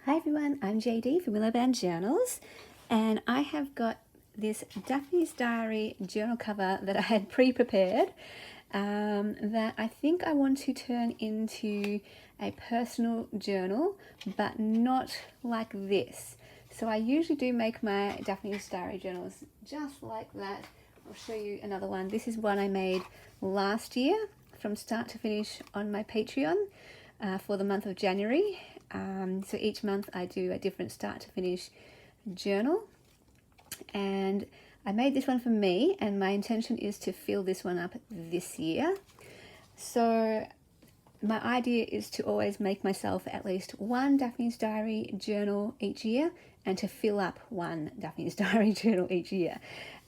Hi everyone, I'm JD from Willowbound Journals, and I have got this Daphne's Diary journal cover that I had pre-prepared that I think I want to turn into a personal journal, but not like this. So I usually do make my Daphne's Diary journals just like that. I'll show you another one. This is one I made last year from start to finish on my Patreon for the month of January. So each month I do a different start to finish journal, and I made this one for me, and my intention is to fill this one up this year. So my idea is to always make myself at least one Daphne's Diary journal each year, and to fill up one Daphne's Diary journal each year.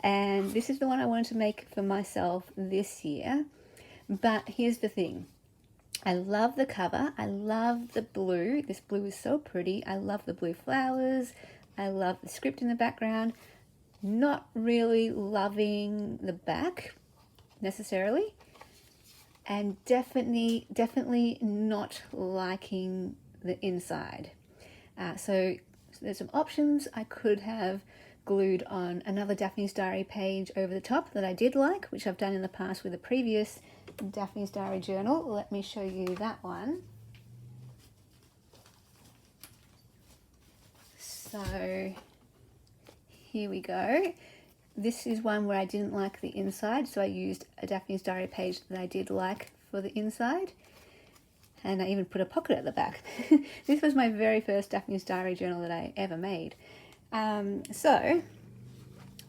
And this is the one I wanted to make for myself this year. But here's the thing. I love the cover. I love the blue. This blue is so pretty. I love the blue flowers. I love the script in the background. Not really loving the back necessarily. And definitely not liking the inside. So there's some options. I could have glued on another Daphne's Diary page over the top that I did like, which I've done in the past with a previous Daphne's Diary journal. Let me show you that one. So here we go. This is one where I didn't like the inside, so I used a Daphne's Diary page that I did like for the inside. And I even put a pocket at the back. This was my very first Daphne's Diary journal that I ever made. So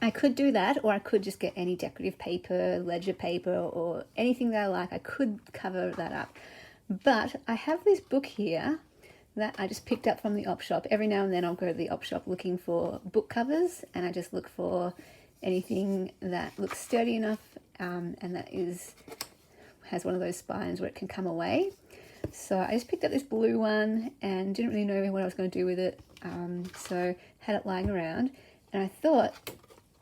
I could do that, or I could just get any decorative paper, ledger paper, or anything that I like. I could cover that up. But I have this book here that I just picked up from the op shop. Every now and then I'll go to the op shop looking for book covers, and I just look for anything that looks sturdy enough and that has one of those spines where it can come away. So I just picked up this blue one and didn't really know what I was going to do with it. So had it lying around, and I thought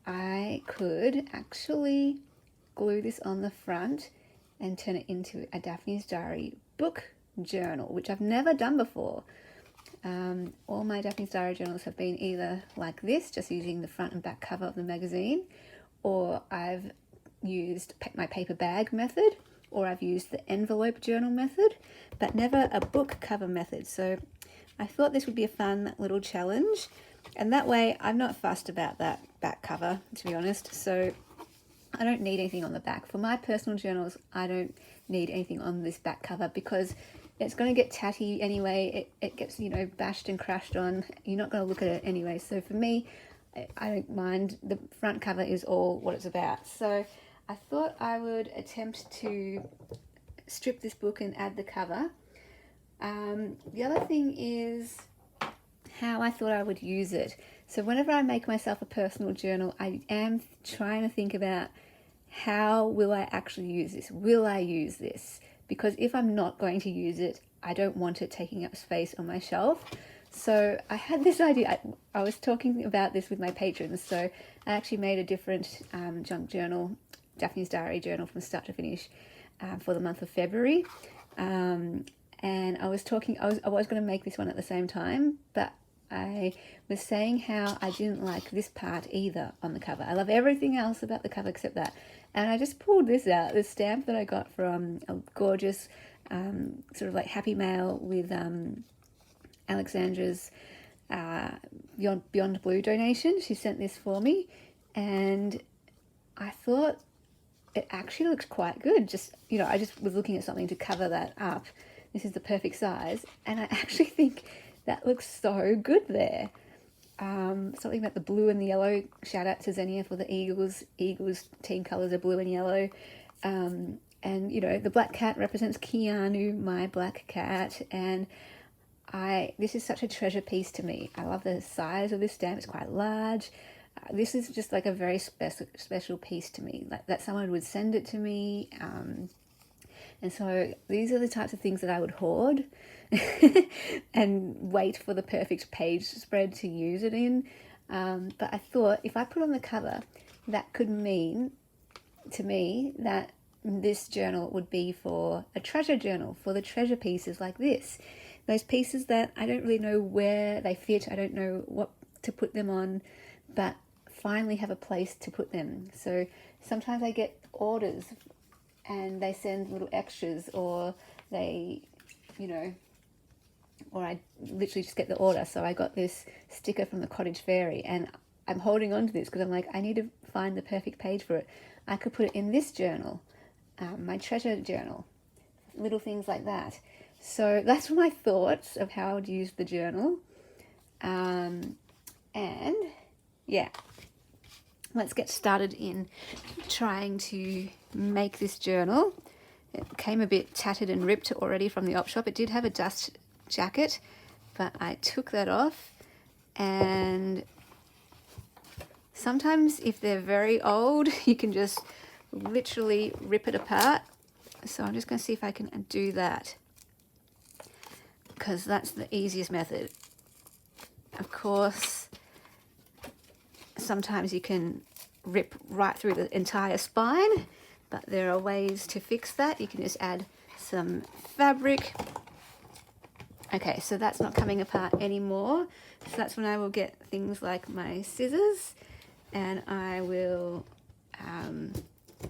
I could actually glue this on the front and turn it into a Daphne's Diary book journal, which I've never done before. All my Daphne's Diary journals have been either like this, just using the front and back cover of the magazine, or I've used my paper bag method, or I've used the envelope journal method, but never a book cover method. So I thought this would be a fun little challenge, and that way I'm not fussed about that back cover, to be honest. So I don't need anything on the back. For my personal journals, I don't need anything on this back cover because it's going to get tatty anyway. It gets, bashed and crashed on. You're not going to look at it anyway. So for me, I don't mind. The front cover is all what it's about. So I thought I would attempt to strip this book and add the cover. The other thing is how I thought I would use it. So whenever I make myself a personal journal, I am trying to think about how will I actually use this? Will I use this? Because if I'm not going to use it, I don't want it taking up space on my shelf. So I had this idea. I was talking about this with my patrons. So I actually made a different junk journal, Daphne's Diary journal from start to finish for the month of February. And I was going to make this one at the same time, but I was saying how I didn't like this part either on the cover. I love everything else about the cover except that. And I just pulled this out, this stamp that I got from a gorgeous sort of like Happy Mail with Alexandra's Beyond Blue donation. She sent this for me, and I thought it actually looks quite good. I just was looking at something to cover that up. This is the perfect size, and I actually think that looks so good there. Something about the blue and the yellow. Shout out to Xenia for the Eagles. Eagles team colours are blue and yellow. And, the black cat represents Keanu, my black cat. And this is such a treasure piece to me. I love the size of this stamp. It's quite large. This is just like a very special piece to me. Like that someone would send it to me. And so these are the types of things that I would hoard and wait for the perfect page spread to use it in. But I thought if I put on the cover, that could mean to me that this journal would be for a treasure journal, for the treasure pieces like this. those pieces that I don't really know where they fit, I don't know what to put them on, but finally have a place to put them. So sometimes I get orders and they send little extras, or they, you know, or I literally just get the order. So I got this sticker from the Cottage Fairy, and I'm holding on to this because I'm like, I need to find the perfect page for it. I could put it in this journal, my treasure journal, little things like that. So that's my thoughts of how I would use the journal. And yeah, let's get started in trying to make this journal. It came a bit tattered and ripped already from the op shop. It did have a dust jacket, but I took that off, and sometimes if they're very old you can just literally rip it apart. So I'm just going to see if I can do that, because that's the easiest method. Of course, sometimes you can rip right through the entire spine, but there are ways to fix that. You can just add some fabric. Okay, so that's not coming apart anymore. So that's when I will get things like my scissors, and I will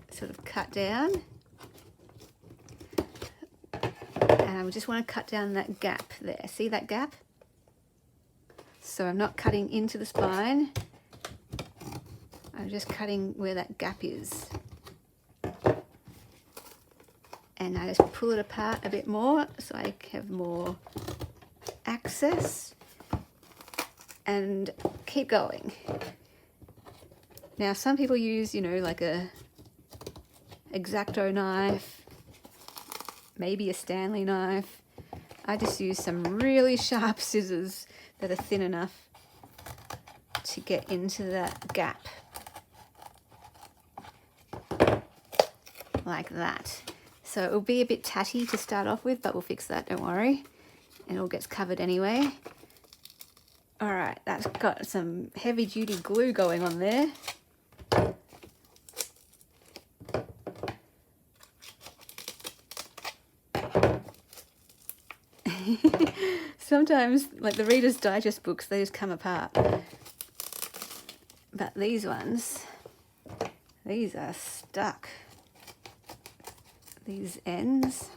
sort of cut down. And I just want to cut down that gap there. See that gap? So I'm not cutting into the spine. I'm just cutting where that gap is. And I just pull it apart a bit more so I have more access, and keep going. Now some people use, you know, like a X-Acto knife, maybe a Stanley knife. I just use some really sharp scissors that are thin enough to get into that gap. Like that. So it'll be a bit tatty to start off with, but we'll fix that, don't worry. It all gets covered anyway. All right, that's got some heavy duty glue going on there. Sometimes, like the Reader's Digest books, they just come apart. But these ones, these are stuck. These ends.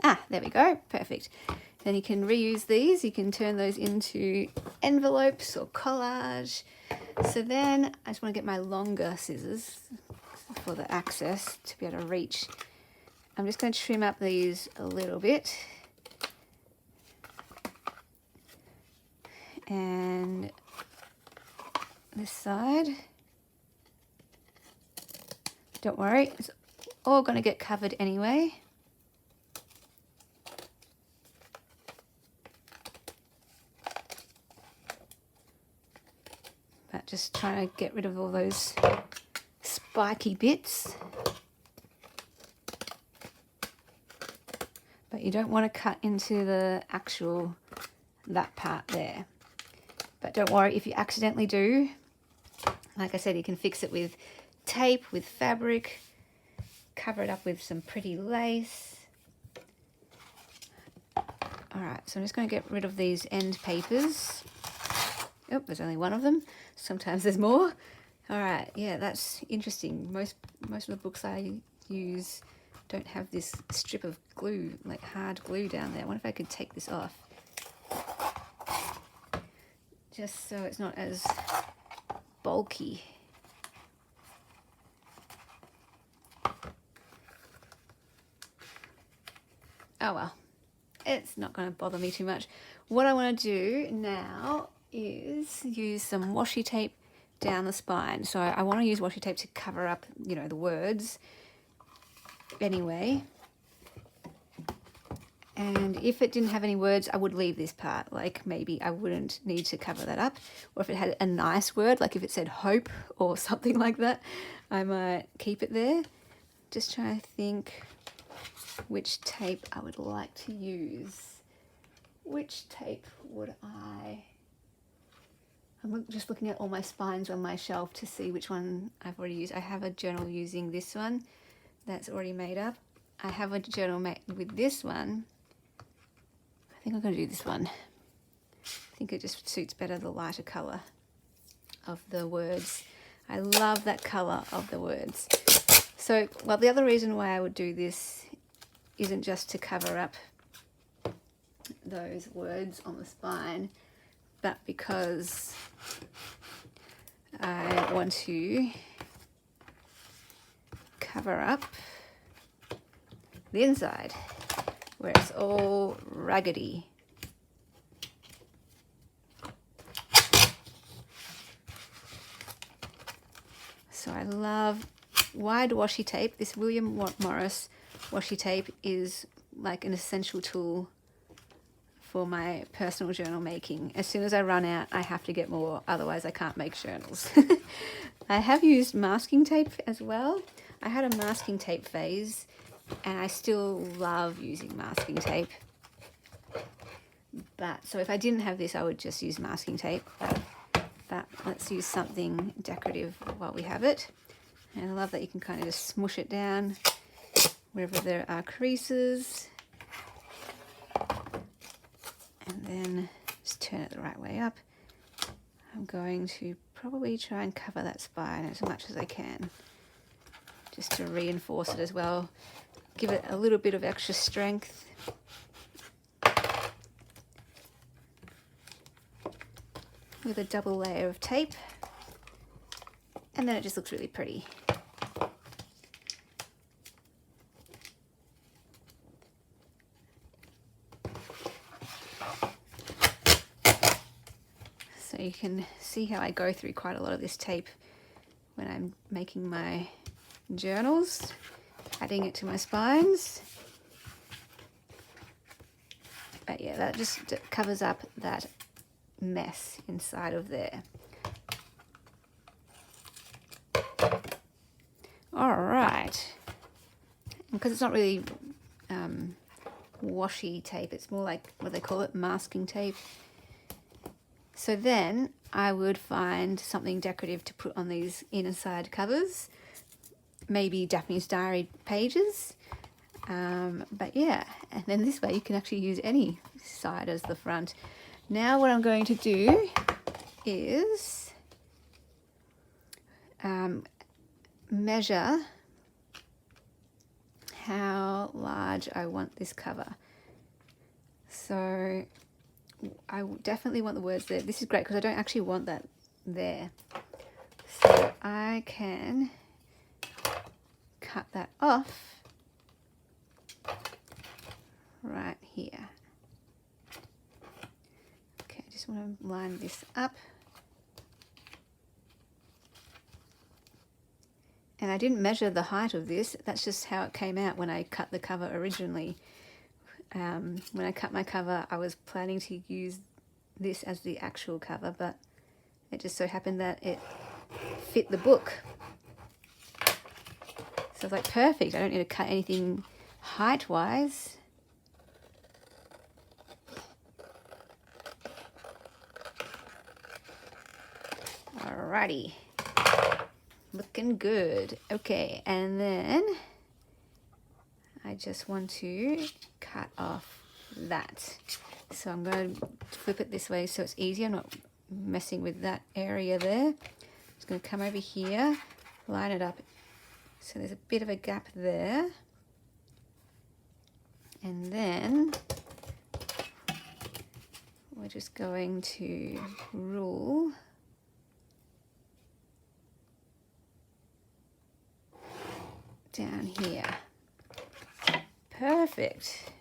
Ah, there we go. Perfect. Then you can reuse these. You can turn those into envelopes or collage. So then I just want to get my longer scissors for the access to be able to reach. I'm just going to trim up these a little bit. And this side. Don't worry, it's all going to get covered anyway. But just trying to get rid of all those spiky bits. But you don't want to cut into the actual, that part there. But don't worry, if you accidentally do, like I said, you can fix it with tape, with fabric, cover it up with some pretty lace. All right, so I'm just going to get rid of these end papers. Oh, there's only one of them. Sometimes there's more. All right, yeah, that's interesting. Most of the books I use don't have this strip of glue, like hard glue down there. I wonder if I could take this off, just so it's not as bulky. Oh well, it's not going to bother me too much. What I want to do now is use some washi tape down the spine. So I want to use washi tape to cover up, you know, the words anyway. And if it didn't have any words, I would leave this part. Like maybe I wouldn't need to cover that up. Or if it had a nice word, like if it said hope or something like that, I might keep it there. Just trying to think which tape I would like to use. Which tape would I... I'm just looking at all my spines on my shelf to see which one I've already used. I have a journal using this one that's already made up. I have a journal made with this one, I think I'm going to do this one. I think it just suits better the lighter colour of the words. I love that colour of the words. So, well, the other reason why I would do this isn't just to cover up those words on the spine, but because I want to cover up the inside where it's all raggedy. So I love wide washi tape. This William Morris washi tape is like an essential tool for my personal journal making. As soon as I run out, I have to get more, otherwise I can't make journals. I have used masking tape as well. I had a masking tape phase and I still love using masking tape. But so if I didn't have this, I would just use masking tape. But let's use something decorative while we have it. And I love that you can kind of just smush it down wherever there are creases. And then just turn it the right way up. I'm going to probably try and cover that spine as much as I can, just to reinforce it as well. Give it a little bit of extra strength. With a double layer of tape. And then it just looks really pretty. So you can see how I go through quite a lot of this tape when I'm making my journals, adding it to my spines. But yeah, that just covers up that mess inside of there. All right, because it's not really washi tape, it's more like what they call it, masking tape. So then I would find something decorative to put on these inner side covers, maybe Daphne's Diary pages. But yeah, and then this way you can actually use any side as the front. Now what I'm going to do is measure how large I want this cover. So I definitely want the words there. This is great because I don't actually want that there. So I can cut that off right here. Okay, I just want to line this up. And I didn't measure the height of this. That's just how it came out when I cut the cover originally. When I cut my cover, I was planning to use this as the actual cover, but it just so happened that it fit the book. So it's like perfect. I don't need to cut anything height-wise. Alrighty. Looking good. Okay, and then I just want to cut off that. So I'm going to flip it this way so it's easier. I'm not messing with that area there. Just going to come over here, line it up so there's a bit of a gap there. And then we're just going to rule down here. Perfect.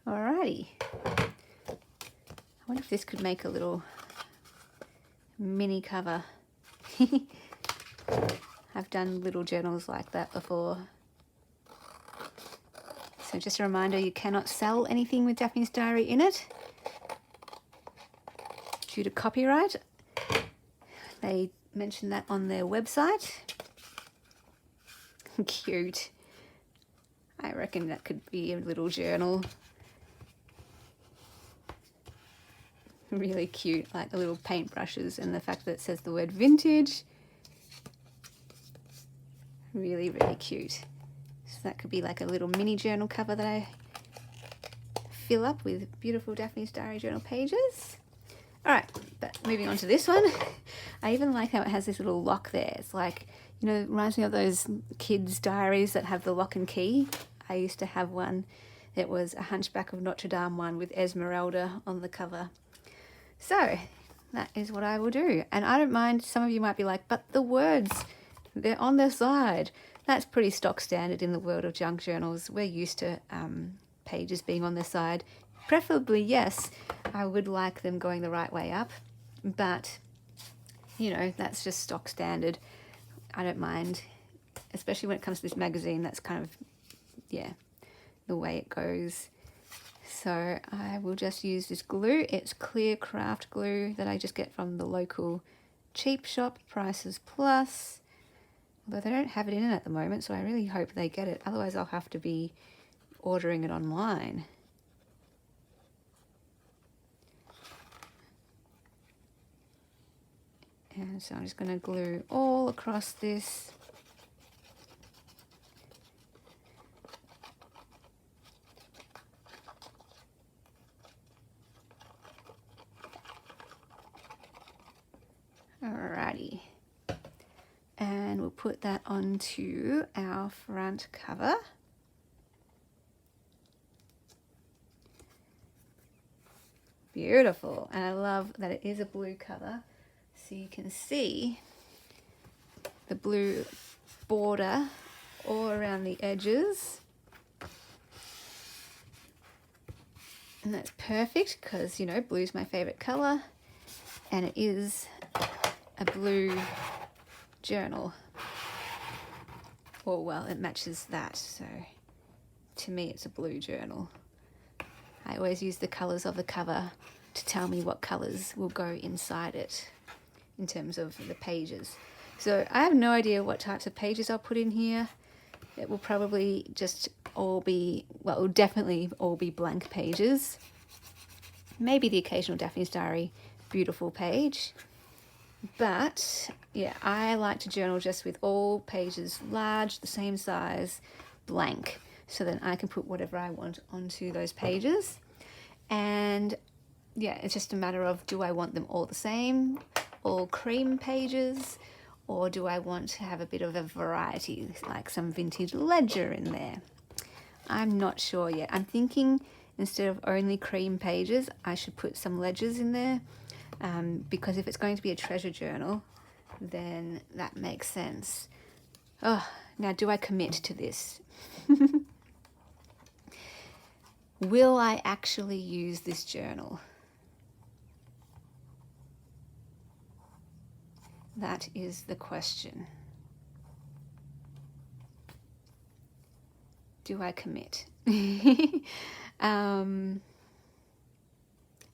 Alrighty. I wonder if this could make a little mini cover. I've done little journals like that before. So just a reminder, you cannot sell anything with Daphne's Diary in it due to copyright. They mentioned that on their website. Cute. I reckon that could be a little journal. Really cute, like the little paintbrushes, and the fact that it says the word vintage. Really, really cute. So that could be like a little mini journal cover that I fill up with beautiful Daphne's Diary journal pages. Alright, but moving on to this one. I even like how it has this little lock there. It's like, you know, it reminds me of those kids' diaries that have the lock and key. I used to have one. It was a Hunchback of Notre Dame one with Esmeralda on the cover. So that is what I will do. And I don't mind, some of you might be like, but the words, they're on the side. That's pretty stock standard in the world of junk journals. We're used to pages being on the side. Preferably, yes, I would like them going the right way up, but you know, that's just stock standard. I don't mind, especially when it comes to this magazine. That's kind of, yeah, the way it goes. So I will just use this glue. It's clear craft glue that I just get from the local cheap shop, Prices Plus. Although they don't have it in it at the moment, so I really hope they get it. Otherwise I'll have to be ordering it online. And so I'm just going to glue all across this. Alrighty. And we'll put that onto our front cover. Beautiful. And I love that it is a blue cover. So you can see the blue border all around the edges. And that's perfect because, you know, blue's my favorite color. And it is a blue journal. Or, well, it matches that. So to me, it's a blue journal. I always use the colors of the cover to tell me what colors will go inside it in terms of the pages. So I have no idea what types of pages I'll put in here. It will probably just all be, well, it will definitely all be blank pages. Maybe the occasional Daphne's Diary beautiful page. But yeah, I like to journal just with all pages large, the same size, blank. So then I can put whatever I want onto those pages. And yeah, it's just a matter of, do I want them all the same, all cream pages, or do I want to have a bit of a variety, like some vintage ledger in there? I'm not sure yet. I'm thinking instead of only cream pages, I should put some ledgers in there, because if it's going to be a treasure journal, then that makes sense. Oh, now do I commit to this? Will I actually use this journal? That is the question. Do I commit?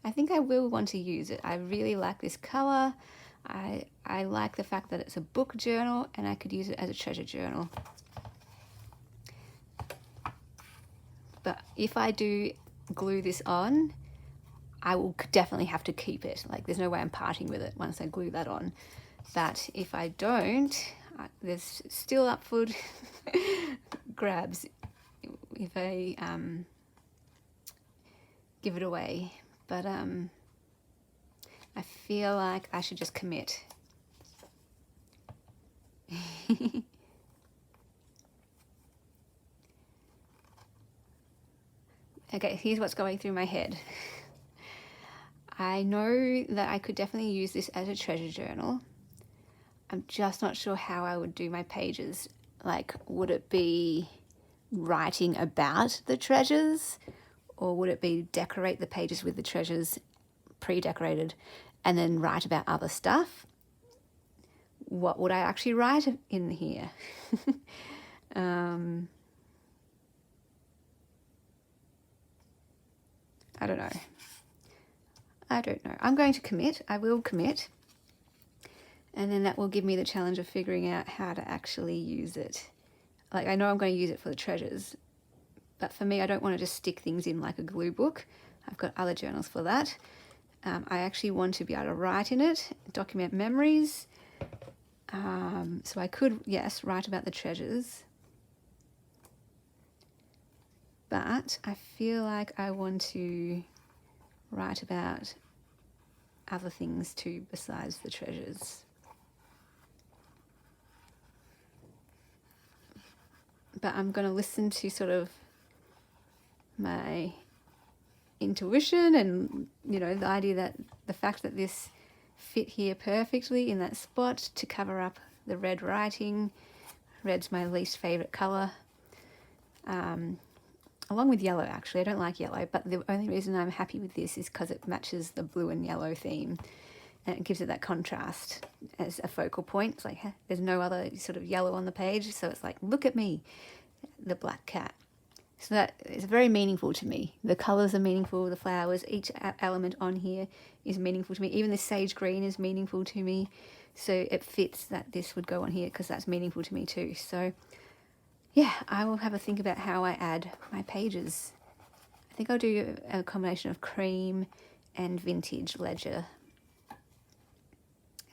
I think I will want to use it. I really like this color. I like the fact that it's a book journal and I could use it as a treasure journal. But if I do glue this on, I will definitely have to keep it. Like, there's no way I'm parting with it once I glue that on. But if I don't, there's still up for grabs if I give it away. But I feel like I should just commit. Okay, here's what's going through my head. I know that I could definitely use this as a treasure journal. I'm just not sure how I would do my pages. Like, would it be writing about the treasures? Or would it be decorate the pages with the treasures pre-decorated and then write about other stuff? What would I actually write in here? I don't know. I'm going to commit. I will commit. And then that will give me the challenge of figuring out how to actually use it. Like, I know I'm going to use it for the treasures, but for me, I don't want to just stick things in like a glue book. I've got other journals for that. I actually want to be able to write in it, document memories. So I could, yes, write about the treasures, but I feel like I want to write about other things too besides the treasures. But I'm going to listen to sort of my intuition and, you know, the idea that the fact that this fit here perfectly in that spot to cover up the red writing. Red's my least favourite colour. Along with yellow, actually. I don't like yellow, but the only reason I'm happy with this is because it matches the blue and yellow theme, and it gives it that contrast as a focal point. It's like, there's no other sort of yellow on the page, so it's like, look at me, the black cat. So that is very meaningful to me. The colours are meaningful, the flowers, each element on here is meaningful to me. Even the sage green is meaningful to me. So it fits that this would go on here because that's meaningful to me too. So yeah, I will have a think about how I add my pages. I think I'll do a combination of cream and vintage ledger.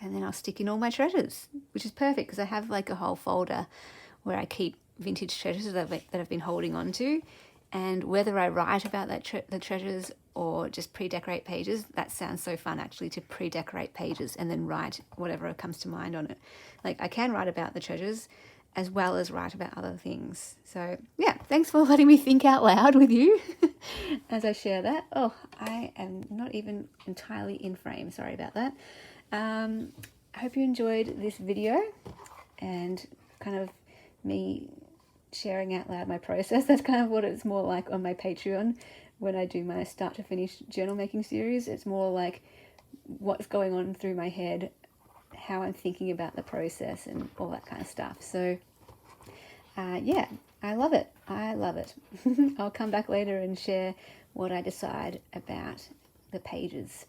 And then I'll stick in all my treasures, which is perfect because I have like a whole folder where I keep vintage treasures that I've been holding on to. And whether I write about the treasures or just pre-decorate pages, that sounds so fun actually, to pre-decorate pages and then write whatever comes to mind on it. Like I can write about the treasures as well as write about other things. So yeah, thanks for letting me think out loud with you as I share that. Oh, I am not even entirely in frame. Sorry about that. I hope you enjoyed this video and kind of me sharing out loud my process. That's kind of what it's more like on my Patreon when I do my start to finish journal making series. It's more like what's going on through my head, how I'm thinking about the process and all that kind of stuff. So yeah, I love it. I love it. I'll come back later and share what I decide about the pages.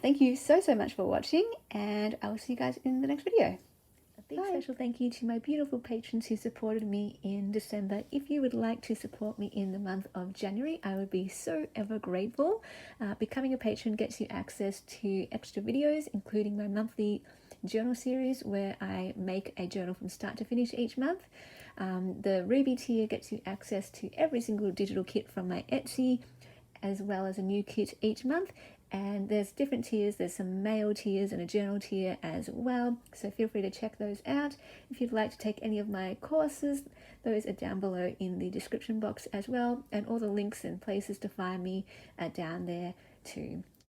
Thank you so much for watching, and I will see you guys in the next video. A big special thank you to my beautiful patrons who supported me in December. If you would like to support me in the month of January, I would be so ever grateful. Becoming a patron gets you access to extra videos, including my monthly journal series where I make a journal from start to finish each month. The Ruby tier gets you access to every single digital kit from my Etsy, as well as a new kit each month. And there's different tiers. There's some mail tiers and a journal tier as well. So feel free to check those out. If you'd like to take any of my courses, those are down below in the description box as well. And all the links and places to find me are down there too.